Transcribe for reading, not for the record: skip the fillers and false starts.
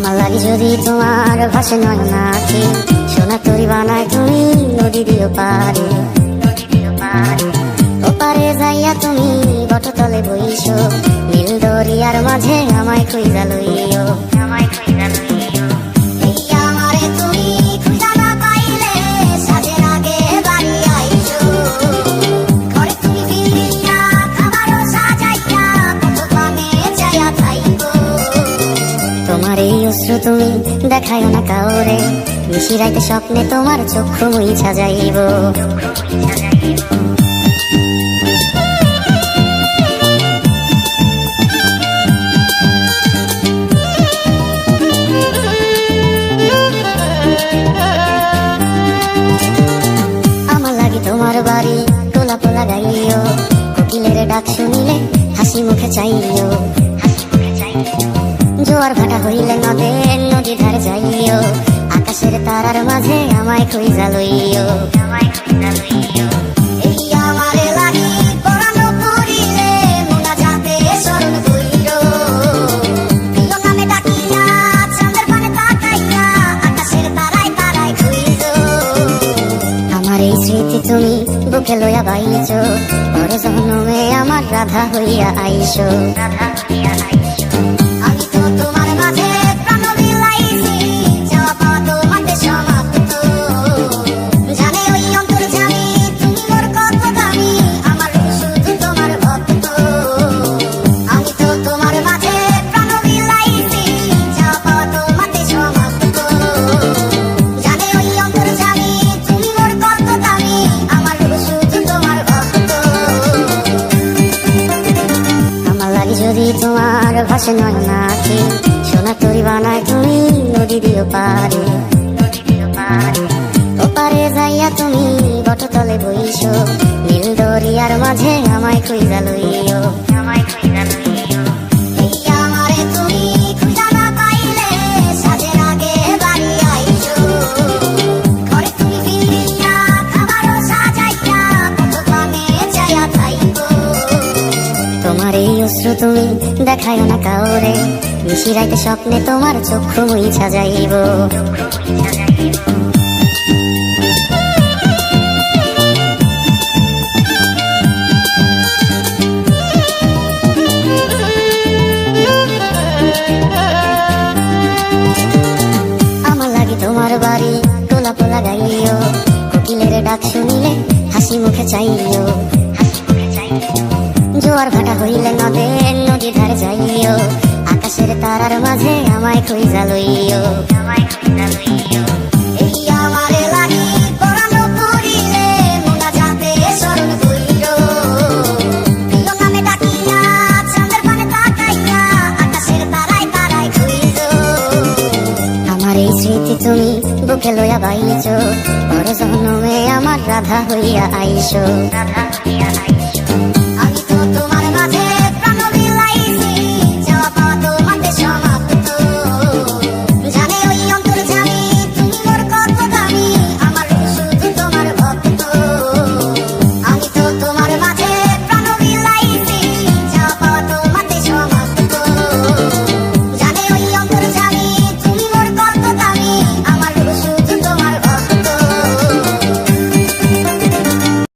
আমার লাগি যদি তোমার ভাসে নয়ন আঁখি, সোনা তরি বানায় তুমি নদী দিও পারে। ওপারে যাইয়া তুমি বটতলে বইছো, নীল দরিয়ার মাঝে আমায় খুঁজা লইও। তোমার এই অশ্রু তুমি দেখায় না কাউরে, নিশিরাইতে স্বপ্নে তোমার চক্ষু মুইছা যাইব। আমার লাগি তোমার বাড়ি গোলাপ লাগাইও, কোকিলের ডাক শুনিলে হাসি মুখে চাইও। জোয়ার ভাটা হইলে নদী ধারে যাইও, আকাশের তারার মাঝে আমায় খুঁজা লইও। আমার এই স্মৃতি তুমি বুকে লইয়া বাইছো, বড় জন্মে আমার রাধা হইয়া আইসো। যদি তোমার ভাসে নয়ন আঁখি, সোনা তরি বানায় তুমি নদী দিও পারে। ওপারে যাইয়া তুমি বটতলে বইছো, নীল দরিয়ার মাঝে আমায় খুঁজা লইও। তোমার এই অশ্রু তুমি দেখায় না কাউরে, নিশিরাইতে স্বপ্নে তোমার চক্ষু মুইছা যাইব। আমার লাগি তোমার বাড়ি গোলাপ লাগাইও, কোকিলের ডাক শুনিলে হাসি মুখে চাইও। জোয়ার ভাটা হইলে নদী ধারে যাইও, আকাশের তারার মাঝে আমায় খুঁজা লইও। আমার এই স্মৃতি তুমি বুকে লইয়া বাইছো, বড় জন্মে আমার রাধা হইয়া আইসো।